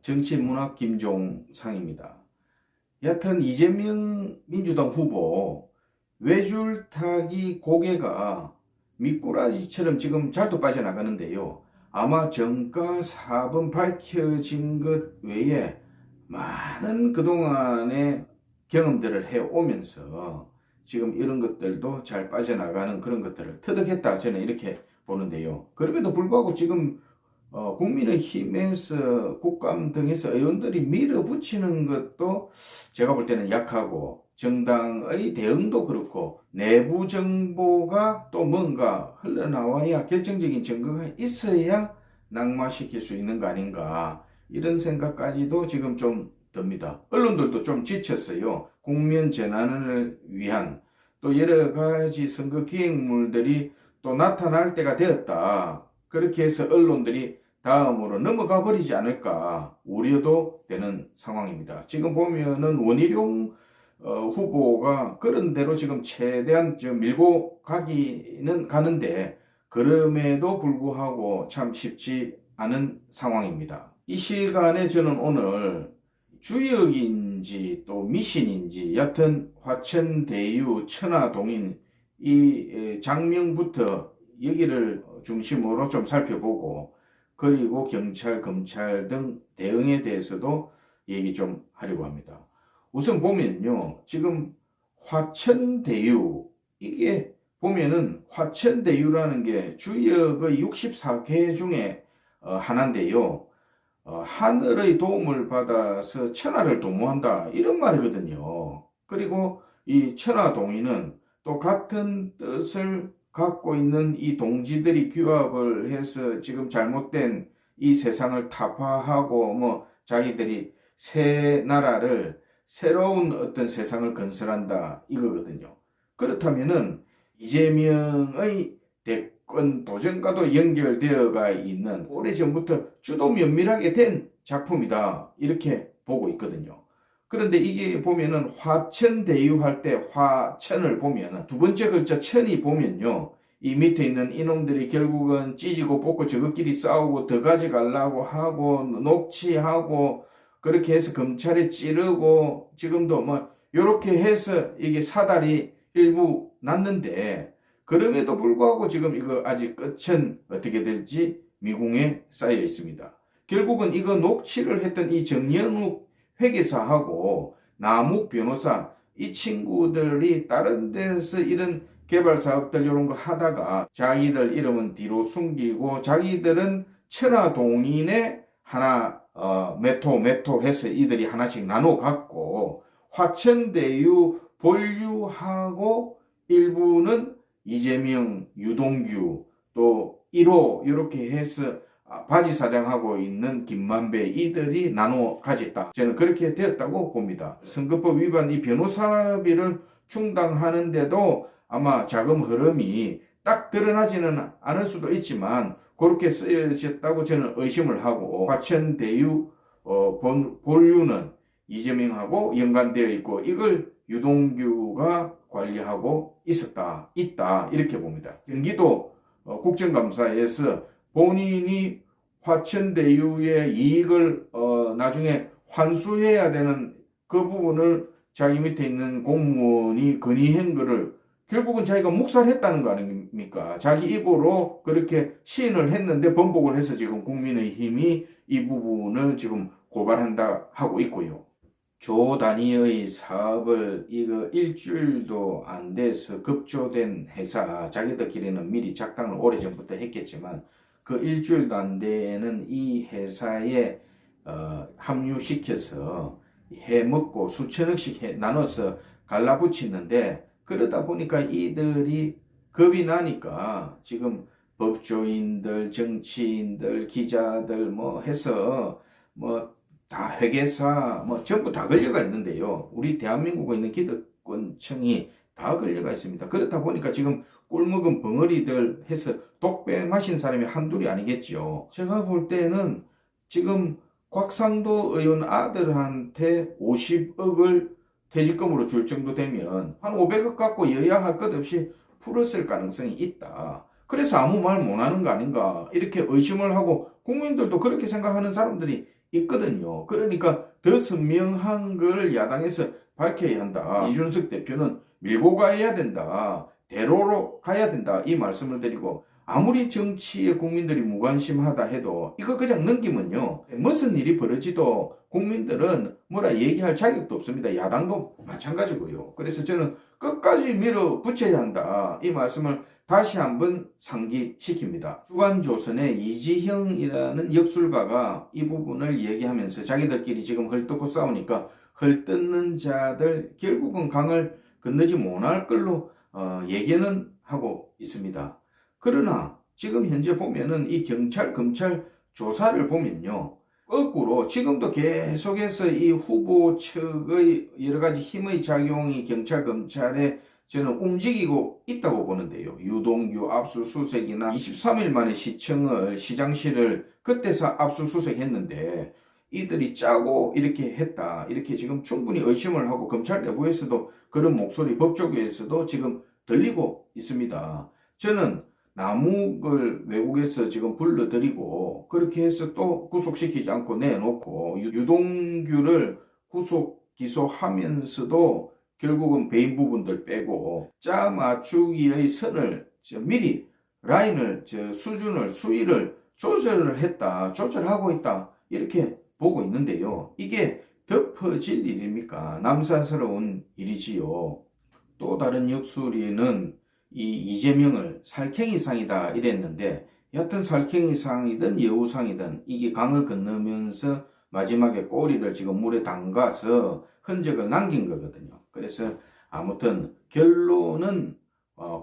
정치문학 김종상입니다. 여하튼 이재명 민주당 후보 외줄타기 고개가 미꾸라지처럼 지금 잘도 빠져나가는데요. 아마 정가 사범 밝혀진 것 외에 많은 그동안의 경험들을 해오면서 지금 이런 것들도 잘 빠져나가는 그런 것들을 터득했다, 저는 이렇게 보는데요. 그럼에도 불구하고 지금 국민의힘에서 국감 등에서 의원들이 밀어붙이는 것도 제가 볼 때는 약하고, 정당의 대응도 그렇고, 내부 정보가 또 뭔가 흘러나와야 결정적인 증거가 있어야 낙마시킬 수 있는 거 아닌가, 이런 생각까지도 지금 좀 듭니다. 언론들도 좀 지쳤어요. 국면 전환을 위한 또 여러 가지 선거 기획물들이 또 나타날 때가 되었다, 그렇게 해서 언론들이 다음으로 넘어가 버리지 않을까 우려도 되는 상황입니다. 지금 보면은 원희룡 후보가 그런 대로 지금 최대한 밀고 가기는 가는데, 그럼에도 불구하고 참 쉽지 않은 상황입니다. 이 시간에 저는 오늘 주역인지 또 미신인지, 여튼 화천대유 천하동인 이 장면부터 여기를 중심으로 좀 살펴보고, 그리고 경찰, 검찰 등 대응에 대해서도 얘기 좀 하려고 합니다. 우선 보면요, 지금 화천대유, 이게 보면은 화천대유라는 게 주역의 64개 중에 하나인데요. 하늘의 도움을 받아서 천하를 도모한다, 이런 말이거든요. 그리고 이 천하동인은 또 같은 뜻을 갖고 있는 이 동지들이 규합을 해서 지금 잘못된 이 세상을 타파하고 자기들이 새 나라를, 새로운 어떤 세상을 건설한다, 이거거든요. 그렇다면은 이재명의 대권 도전과도 연결되어가 있는, 오래전부터 주도 면밀하게 된 작품이다, 이렇게 보고 있거든요. 그런데 이게 보면은 화천대유 할 때 화천을 보면은 두 번째 글자 천이 보면요, 이 밑에 있는 이놈들이 결국은 찢고 뽑고 저것끼리 싸우고 더 가져가려고 하고 녹취하고 그렇게 해서 검찰에 찌르고, 지금도 요렇게 해서 이게 사달이 일부 났는데, 그럼에도 불구하고 지금 이거 아직 끝은 어떻게 될지 미궁에 쌓여 있습니다. 결국은 이거 녹취를 했던 이 정연욱 회계사하고 남욱 변호사, 이 친구들이 다른 데서 이런 개발 사업들 이런 거 하다가 자기들 이름은 뒤로 숨기고, 자기들은 천하동인의 하나 메토 해서 이들이 하나씩 나눠 갖고, 화천대유 본류하고 일부는 이재명, 유동규, 또 1호 이렇게 해서 바지 사장하고 있는 김만배, 이들이 나눠 가졌다, 저는 그렇게 되었다고 봅니다. 선거법 위반 이 변호사비를 충당하는데도 아마 자금 흐름이 딱 드러나지는 않을 수도 있지만 그렇게 쓰여졌다고 저는 의심을 하고, 화천대유 본류는 이재명하고 연관되어 있고 이걸 유동규가 관리하고 있다, 이렇게 봅니다. 경기도 국정감사에서 본인이 화천대유의 이익을 나중에 환수해야 되는 그 부분을 자기 밑에 있는 공무원이 건의한 거를 결국은 자기가 묵살했다는 거 아닙니까? 자기 입으로 그렇게 시인을 했는데 번복을 해서 지금 국민의힘이 이 부분을 지금 고발한다 하고 있고요. 조 단위의 사업을 이거 일주일도 안 돼서 급조된 회사, 자기들끼리는 미리 작당을 오래전부터 했겠지만 그 일주일도 안 되는 이 회사에 합류시켜서 해먹고 수천억씩 나눠서 갈라붙이는데, 그러다 보니까 이들이 겁이 나니까 지금 법조인들, 정치인들, 기자들 해서 다 회계사 전부 다 걸려가 있는데요. 우리 대한민국에 있는 기득권층이 다 걸려가 있습니다. 그렇다 보니까 지금 꿀먹은 벙어리들 해서 독배 마신 사람이 한둘이 아니겠죠. 제가 볼 때는 지금 곽상도 의원 아들한테 50억을 퇴직금으로 줄 정도 되면 한 500억 갖고 여야 할 것 없이 풀었을 가능성이 있다. 그래서 아무 말 못하는 거 아닌가, 이렇게 의심을 하고 국민들도 그렇게 생각하는 사람들이 있거든요. 그러니까 더 선명한 걸 야당에서 밝혀야 한다. 이준석 대표는 밀고 가야 된다. 대로로 가야 된다. 이 말씀을 드리고, 아무리 정치에 국민들이 무관심하다 해도 이거 그냥 넘기면요, 무슨 일이 벌어지도 국민들은 뭐라 얘기할 자격도 없습니다. 야당도 마찬가지고요. 그래서 저는 끝까지 밀어붙여야 한다. 이 말씀을 다시 한번 상기시킵니다. 주간조선의 이지형이라는 역술가가 이 부분을 얘기하면서 자기들끼리 지금 헐뜯고 싸우니까 헐뜯는 자들 결국은 강을 건너지 못할 걸로 얘기는 하고 있습니다. 그러나 지금 현재 보면은 이 경찰, 검찰 조사를 보면요, 거꾸로 지금도 계속해서 이 후보 측의 여러 가지 힘의 작용이 경찰, 검찰에 저는 움직이고 있다고 보는데요. 유동규 압수수색이나 23일 만에 시장실을 그때서 압수수색했는데 이들이 짜고 이렇게 했다. 이렇게 지금 충분히 의심을 하고 검찰 내부에서도 그런 목소리, 법조계에서도 지금 들리고 있습니다. 저는 남욱을 외국에서 지금 불러들이고 그렇게 해서 또 구속시키지 않고 내놓고 유동규를 구속 기소하면서도 결국은 배임 부분들 빼고 짜 맞추기의 선을 미리 라인을 수준을 수위를 조절을 했다. 조절하고 있다. 이렇게 보고 있는데요. 이게 덮어질 일입니까? 남사스러운 일이지요. 또 다른 역술이는 이 이재명을 살쾡이상이다 이랬는데, 여하튼 살쾡이상이든 여우상이든 이게 강을 건너면서 마지막에 꼬리를 지금 물에 담가서 흔적을 남긴 거거든요. 그래서 아무튼 결론은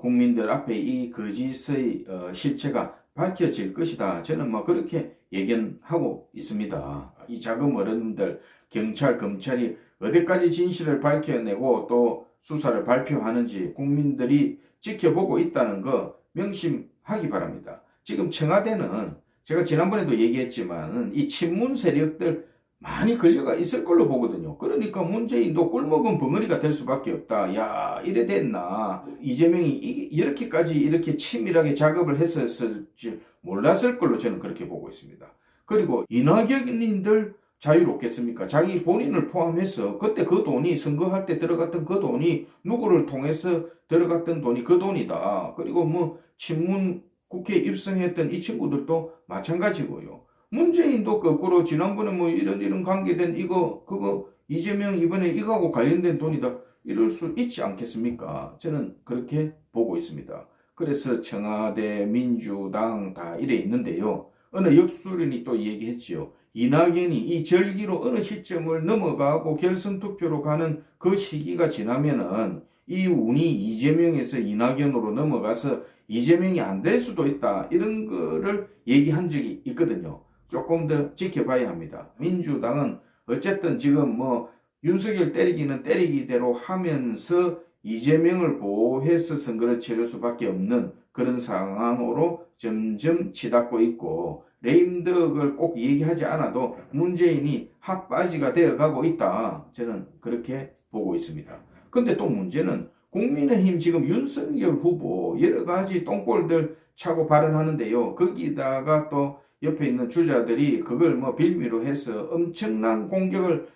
국민들 앞에 이 거짓의 실체가 밝혀질 것이다. 저는 뭐 그렇게 예견하고 있습니다. 이 자금 어른들, 경찰, 검찰이 어디까지 진실을 밝혀내고 또 수사를 발표하는지 국민들이 지켜보고 있다는 거 명심하기 바랍니다. 지금 청와대는 제가 지난번에도 얘기했지만 이 친문 세력들 많이 걸려가 있을 걸로 보거든요. 그러니까 문재인도 꿀먹은 벙어리가 될 수밖에 없다. 야, 이래 됐나. 이재명이 이렇게까지 이렇게 치밀하게 작업을 했었을지 몰랐을 걸로 저는 그렇게 보고 있습니다. 그리고 이낙연인들 자유롭겠습니까? 자기 본인을 포함해서 그때 그 돈이 선거할 때 들어갔던 그 돈이 누구를 통해서 들어갔던 돈이 그 돈이다. 그리고 뭐 친문 국회에 입성했던 이 친구들도 마찬가지고요. 문재인도 거꾸로 지난번에 뭐 이런 관계된 이거 그거 이재명 이번에 이거하고 관련된 돈이다. 이럴 수 있지 않겠습니까? 저는 그렇게 보고 있습니다. 그래서 청와대, 민주당 다 이래 있는데요. 어느 역술인이 또 얘기했지요. 이낙연이 이 절기로 어느 시점을 넘어가고 결선투표로 가는 그 시기가 지나면은 이 운이 이재명에서 이낙연으로 넘어가서 이재명이 안 될 수도 있다. 이런 거를 얘기한 적이 있거든요. 조금 더 지켜봐야 합니다. 민주당은 어쨌든 지금 뭐 윤석열 때리기는 때리기대로 하면서 이재명을 보호해서 선거를 치를 수밖에 없는 그런 상황으로 점점 치닫고 있고, 레임덕을 꼭 얘기하지 않아도 문재인이 핫바지가 되어가고 있다. 저는 그렇게 보고 있습니다. 근데 또 문제는 국민의힘 지금 윤석열 후보 여러 가지 똥볼들 차고 발언하는데요. 거기다가 또 옆에 있는 주자들이 그걸 뭐 빌미로 해서 엄청난 공격을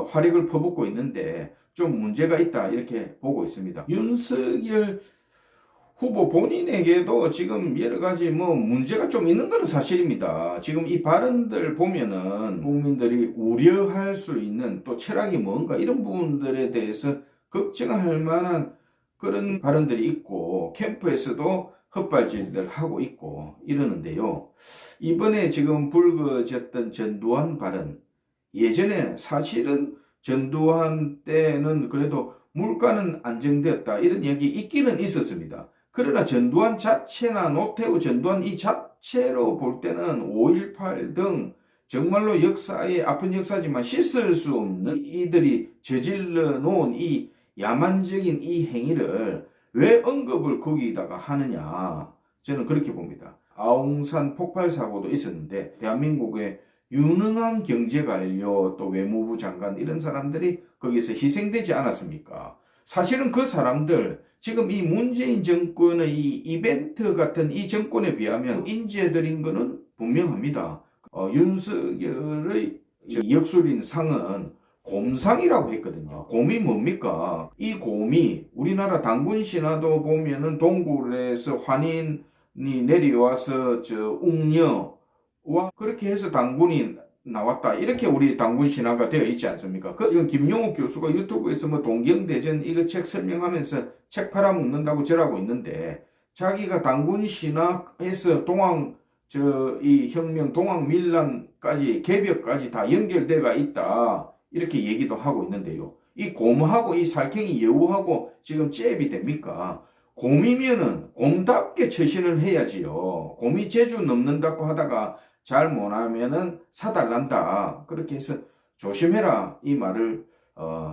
화력을 퍼붓고 있는데 좀 문제가 있다 이렇게 보고 있습니다. 윤석열 후보 본인에게도 지금 여러 가지 뭐 문제가 좀 있는 건 사실입니다. 지금 이 발언들 보면은 국민들이 우려할 수 있는 또 철학이 뭔가 이런 부분들에 대해서 걱정할 만한 그런 발언들이 있고 캠프에서도 헛발질들 하고 있고 이러는데요. 이번에 지금 불거졌던 전두환 발언, 예전에 사실은 전두환 때는 그래도 물가는 안정되었다 이런 얘기 있기는 있었습니다. 그러나 전두환 자체나 노태우 전두환 이 자체로 볼 때는 5.18 등 정말로 역사의 아픈 역사지만 씻을 수 없는 이들이 저질러 놓은 이 야만적인 이 행위를 왜 언급을 거기다가 하느냐, 저는 그렇게 봅니다. 아웅산 폭발 사고도 있었는데 대한민국의 유능한 경제관료 또 외무부 장관 이런 사람들이 거기서 희생되지 않았습니까? 사실은 그 사람들 지금 이 문재인 정권의 이 이벤트 같은 이 정권에 비하면 인재들인 것은 분명합니다. 윤석열의 역술인 상은 곰상이라고 했거든요. 곰이 뭡니까? 이 곰이 우리나라 당군 신화도 보면은 동굴에서 환인이 내려와서 웅녀와 그렇게 해서 당군이 나왔다. 이렇게 우리 당군 신화가 되어 있지 않습니까? 이건 김용옥 교수가 유튜브에서 뭐 동경대전 이거 책 설명하면서 책 팔아먹는다고 절하고 있는데, 자기가 당군 신화에서 이 혁명 동학밀란까지 개벽까지 다 연결돼가 있다. 이렇게 얘기도 하고 있는데요. 이 곰하고 이 살쾡이 여우하고 지금 잽이 됩니까? 곰이면은 곰답게 처신을 해야지요. 곰이 제주 넘는다고 하다가 잘 못하면은 사달난다. 그렇게 해서 조심해라. 이 말을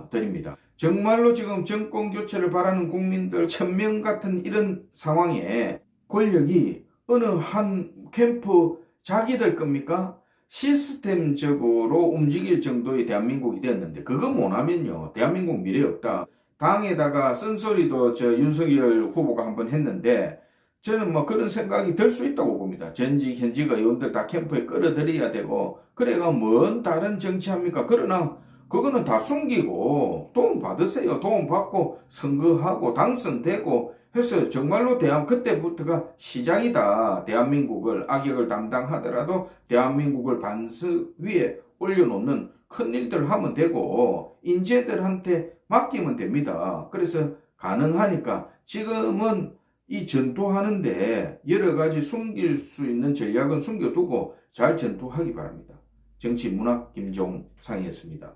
드립니다. 정말로 지금 정권 교체를 바라는 국민들 1000명 같은 이런 상황에 권력이 어느 한 캠프 자기들 겁니까? 시스템적으로 움직일 정도의 대한민국이 되었는데, 그거 못하면요 대한민국 미래 없다. 당에다가 쓴소리도 윤석열 후보가 한번 했는데, 저는 뭐 그런 생각이 들 수 있다고 봅니다. 전직 현직 의원들 다 캠프에 끌어들여야 되고, 그래가 뭔 다른 정치합니까? 그러나 그거는 다 숨기고 도움 받으세요. 도움 받고 선거하고 당선되고 해서 정말로 그때부터가 시작이다. 대한민국을 악역을 담당하더라도 대한민국을 반석 위에 올려놓는 큰 일들을 하면 되고 인재들한테 맡기면 됩니다. 그래서 가능하니까 지금은 이 전투하는데 여러 가지 숨길 수 있는 전략은 숨겨두고 잘 전투하기 바랍니다. 정치문학 김종상이었습니다.